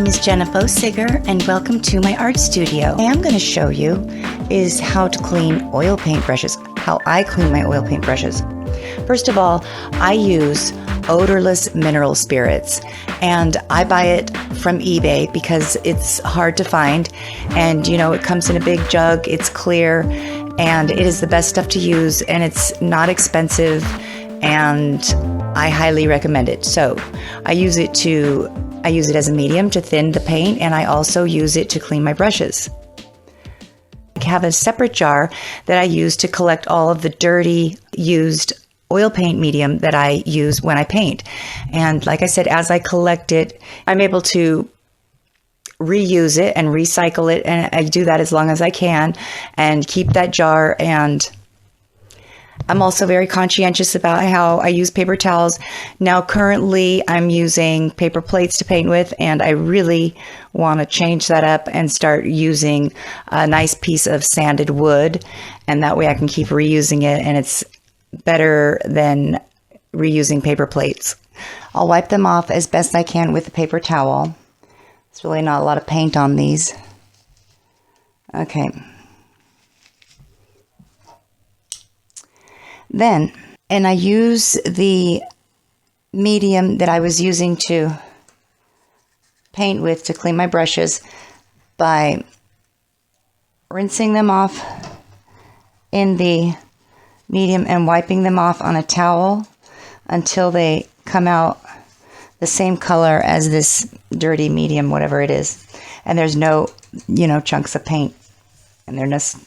name is Jenna Bosiger, and welcome to my art studio. What I am going to show you is how to clean oil paint brushes, how I clean my oil paint brushes. First of all, I use odorless mineral spirits, and I buy it from eBay because it's hard to find, and it comes in a big jug, it's clear, and it is the best stuff to use, and it's not expensive, and I highly recommend it. So I use it as a medium to thin the paint, and I also use it to clean my brushes. I have a separate jar that I use to collect all of the dirty, used oil paint medium that I use when I paint. And like I said, as I collect it, I'm able to reuse it and recycle it, and I do that as long as I can and keep that jar. And I'm also very conscientious about how I use paper towels. Now, currently, I'm using paper plates to paint with, and I really want to change that up and start using a nice piece of sanded wood, and that way I can keep reusing it, and it's better than reusing paper plates. I'll wipe them off as best I can with a paper towel. There's really not a lot of paint on these. Okay. Then, and I use the medium that I was using to paint with to clean my brushes by rinsing them off in the medium and wiping them off on a towel until they come out the same color as this dirty medium, whatever it is. And there's no, chunks of paint. And they're just,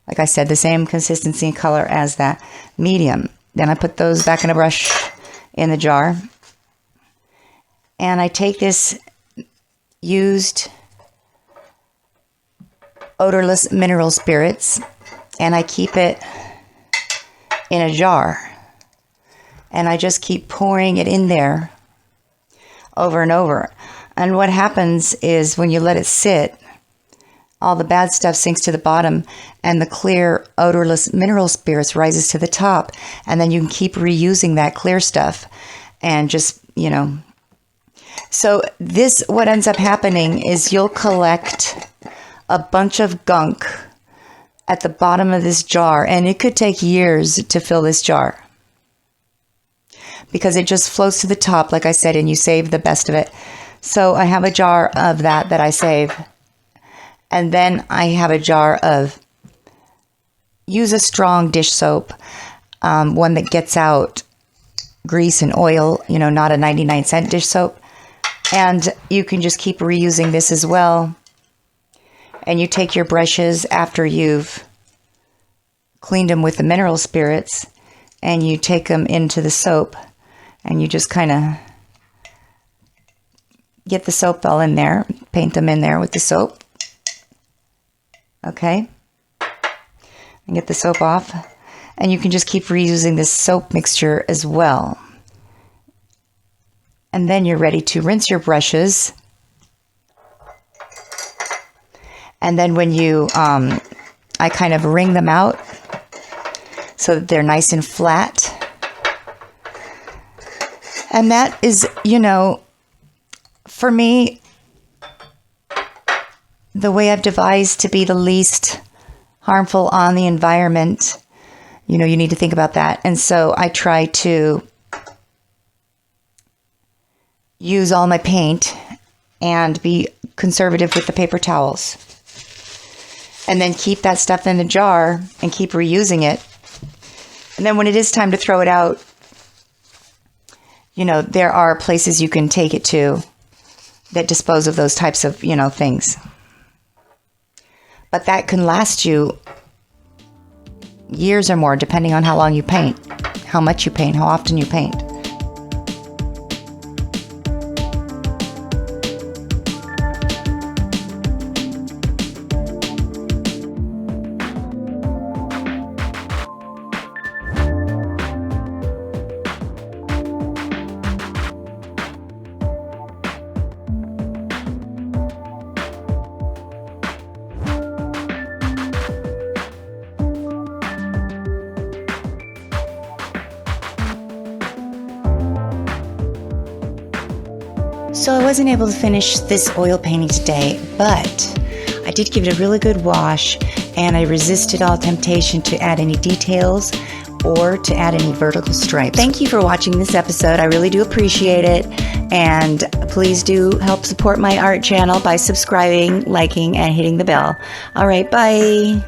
like I said, the same consistency and color as that medium. Then I put those back in a brush in the jar. And I take this used odorless mineral spirits and I keep it in a jar. And I just keep pouring it in there over and over. And what happens is when you let it sit, all the bad stuff sinks to the bottom and the clear, odorless mineral spirits rises to the top. And then you can keep reusing that clear stuff and just, So what ends up happening is you'll collect a bunch of gunk at the bottom of this jar, and it could take years to fill this jar because it just floats to the top, like I said, and you save the best of it. So I have a jar of that I save. And then I have a jar of, use a strong dish soap, one that gets out grease and oil, not a 99-cent dish soap. And you can just keep reusing this as well. And you take your brushes after you've cleaned them with the mineral spirits, and you take them into the soap, and you just kind of get the soap all in there, paint them in there with the soap. Okay, and get the soap off, and you can just keep reusing this soap mixture as well. And then you're ready to rinse your brushes. And then when you, I kind of wring them out so that they're nice and flat. And that is, for me, the way I've devised to be the least harmful on the environment. You need to think about that. And so I try to use all my paint and be conservative with the paper towels. And then keep that stuff in the jar and keep reusing it. And then when it is time to throw it out, there are places you can take it to that dispose of those types of, things. But that can last you years or more, depending on how long you paint, how much you paint, how often you paint. So I wasn't able to finish this oil painting today, but I did give it a really good wash, and I resisted all temptation to add any details or to add any vertical stripes. Thank you for watching this episode. I really do appreciate it. And please do help support my art channel by subscribing, liking, and hitting the bell. All right, bye.